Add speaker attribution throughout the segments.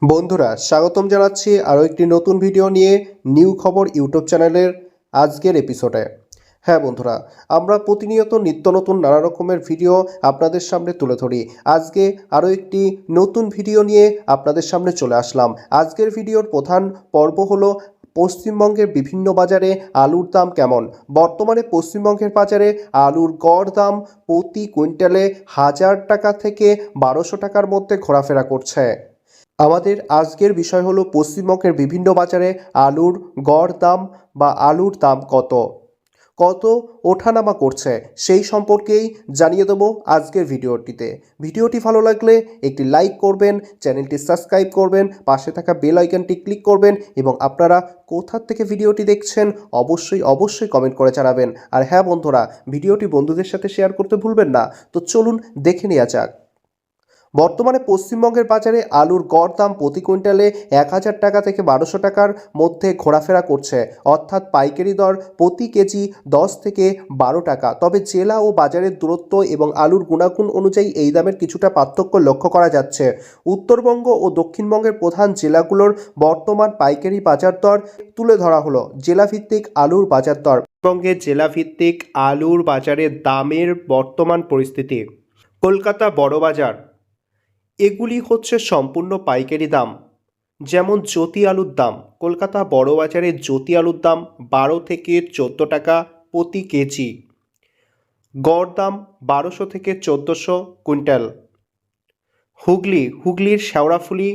Speaker 1: বন্ধুরা স্বাগতম জানাচ্ছি আরও একটি নতুন ভিডিও নিয়ে নিউ খবর ইউটিউব চ্যানেলের আজকের এপিসোডে। হ্যাঁ বন্ধুরা, আমরা প্রতিনিয়ত নিত্য নতুন নানা রকমের ভিডিও আপনাদের সামনে তুলে ধরি। আজকে আরও একটি নতুন ভিডিও নিয়ে আপনাদের সামনে চলে আসলাম। আজকের ভিডিওর প্রধান পর্ব হলো পশ্চিমবঙ্গের বিভিন্ন বাজারে আলুর দাম কেমন। বর্তমানে পশ্চিমবঙ্গের বাজারে আলুর গড় দাম প্রতি কুইন্টালে 1000 টাকা থেকে 1200 টাকার মধ্যে ঘোরাফেরা করছে। আমাদের আজকের বিষয় হলো পশ্চিমবঙ্গের বিভিন্ন বাজারে আলুর গড় দাম বা আলুর দাম কত কত ওঠানামা করছে সেই সম্পর্কেই জানিয়ে দেবো আজকের ভিডিওটিতে। ভিডিওটি ভালো লাগলে একটি লাইক করবেন, চ্যানেলটি সাবস্ক্রাইব করবেন, পাশে থাকা বেল আইকনটি ক্লিক করবেন এবং আপনারা কোথা থেকে ভিডিওটি দেখছেন অবশ্যই কমেন্ট করে জানাবেন। আর হ্যাঁ বন্ধুরা, ভিডিওটি বন্ধুদের সাথে শেয়ার করতে ভুলবেন না। তো চলুন দেখে নেওয়া যাক। বর্তমানে পশ্চিমবঙ্গের বাজারে আলুর গড় দাম প্রতি কুইন্টালে 1000 টাকা থেকে 1200 টাকার মধ্যে ঘোরাফেরা করছে, অর্থাৎ পাইকারি দর প্রতি কেজি 10 থেকে 12 টাকা। তবে জেলা ও বাজারের দূরত্ব এবং আলুর গুণাগুণ অনুযায়ী এই দামের কিছুটা পার্থক্য লক্ষ্য করা যাচ্ছে। উত্তরবঙ্গ ও দক্ষিণবঙ্গের প্রধান জেলাগুলোর বর্তমান পাইকারি বাজার দর তুলে ধরা হলো। জেলাভিত্তিক আলুর বাজার দর। পশ্চিমবঙ্গে জেলাভিত্তিক আলুর বাজারের দামের বর্তমান পরিস্থিতি। কলকাতা বড় বাজার, এগুলি হচ্ছে সম্পূর্ণ পাইকারি দাম। যেমন জ্যোতি আলুর দাম, কলকাতা বড় বাজারে জ্যোতি আলুর দাম 12 থেকে 14 টাকা প্রতি কেজি, গড় দাম 1200 থেকে 1400 কুইন্টাল। হুগলির শেওড়াফুলি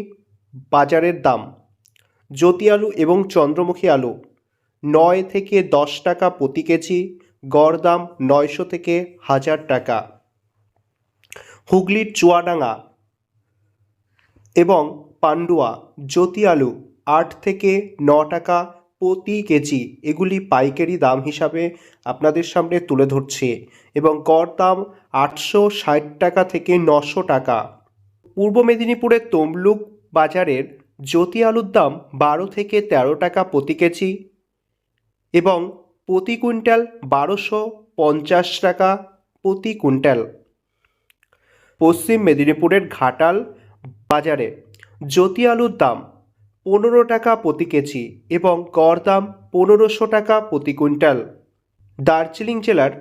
Speaker 1: বাজারের দাম জ্যোতি আলু এবং চন্দ্রমুখী আলু 9 থেকে 10 টাকা প্রতি কেজি, গড় দাম 900 থেকে 1000 টাকা। হুগলির চুয়াডাঙ্গা এবং পান্ডুয়া জ্যোতি আলু 8 থেকে 9 টাকা প্রতি কেজি, এগুলি পাইকারি দাম হিসাবে আপনাদের সামনে তুলে ধরছি এবং গড় দাম 860 টাকা থেকে 900 টাকা। পূর্ব মেদিনীপুরের তমলুক বাজারের জ্যোতি আলুর দাম 12 থেকে 13 টাকা প্রতি কেজি এবং প্রতি কুইন্টাল 1250 টাকা প্রতি কুইন্টাল। পশ্চিম মেদিনীপুরের ঘাটাল বাজারে জ্যোতি আলুর দাম 15 টাকা প্রতি কেজি এবং গড় দাম 1500 টাকা প্রতি কুইন্টাল। দার্জিলিং জেলার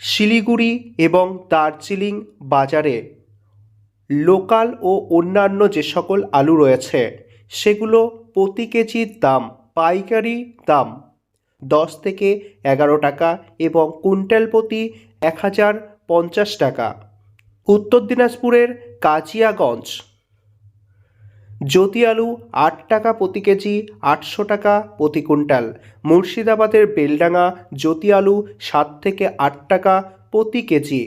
Speaker 1: শিলিগুড়ি এবং দার্জিলিং বাজারে লোকাল ও অন্যান্য যে সকল আলু রয়েছে সেগুলো প্রতি কেজির দাম পাইকারি দাম 10 থেকে 11 টাকা এবং কুইন্টাল প্রতি 1050 টাকা। উত্তর দিনাজপুরের কাজিয়াগঞ্জ জ্যোতি আলু 8 টাকা প্রতি কেজি, 800 টাকা প্রতি কুইন্টাল। মুর্শিদাবাদের বেলডাঙ্গা জ্যোতি আলু 7 থেকে 8 টাকা প্রতি কেজি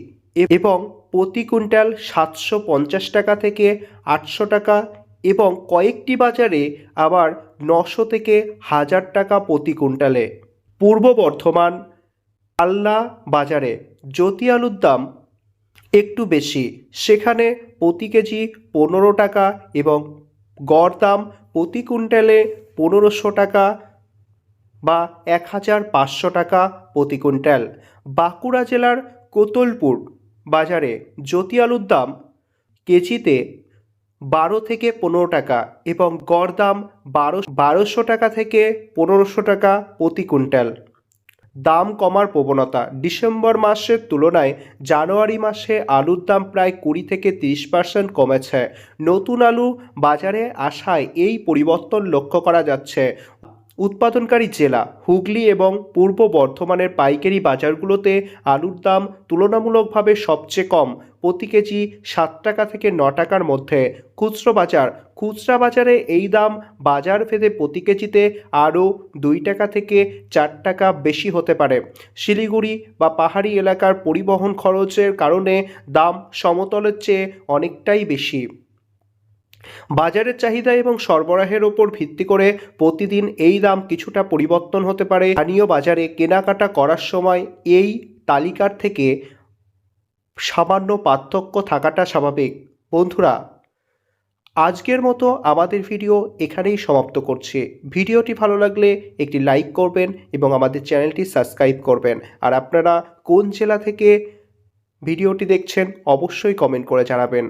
Speaker 1: এবং প্রতি কুইন্টাল 750 টাকা থেকে 800 টাকা এবং কয়েকটি বাজারে আবার 900 থেকে 1000 টাকা প্রতি কুইন্টালে। পূর্ব বর্ধমান আল্লা বাজারে জ্যোতি আলুর দাম একটু বেশি, সেখানে প্রতি কেজি 15 টাকা এবং গড় দাম প্রতি কুইন্টালে 1500 টাকা বা 1500 টাকা প্রতি কুইন্টাল। বাঁকুড়া জেলার কোতলপুর বাজারে জ্যোতি আলুর দাম কেজিতে 12 থেকে 15 টাকা এবং গড় দাম 1200 টাকা থেকে 1500 টাকা প্রতি কুইন্টাল। দাম কমার প্রবণতা, ডিসেম্বর মাসের তুলনায় জানুয়ারি মাসে আলুর দাম প্রায় 20 থেকে 30% কমেছে। নতুন আলু বাজারে আসায় এই পরিবর্তন লক্ষ্য করা যাচ্ছে। উৎপাদনকারী জেলা হুগলি এবং পূর্ব বর্ধমানের পাইকারি বাজারগুলোতে আলুর দাম তুলনামূলকভাবে সবচেয়ে কম, প্রতি কেজি 7 টাকা থেকে 9 টাকার মধ্যে। খুচরা বাজারে এই দাম বাজার ভেদে প্রতি কেজিতে আরও 2 টাকা থেকে 4 টাকা বেশি হতে পারে। শিলিগুড়ি বা পাহাড়ি এলাকার পরিবহন খরচের কারণে দাম সমতলের চেয়ে অনেকটাই বেশি। বাজারের চাহিদা এবং সরবরাহের ওপর ভিত্তি করে প্রতিদিন এই দাম কিছুটা পরিবর্তন হতে পারে। স্থানীয় বাজারে কেনাকাটা করার সময় এই তালিকার থেকে সামান্য পার্থক্য থাকাটা স্বাভাবিক। বন্ধুরা, আজকের মতো আমাদের ভিডিও এখানেই সমাপ্ত করছি। ভিডিওটি ভালো লাগলে একটি লাইক করবেন এবং আমাদের চ্যানেলটি সাবস্ক্রাইব করবেন। আর আপনারা কোন জেলা থেকে ভিডিওটি দেখছেন অবশ্যই কমেন্ট করে জানাবেন।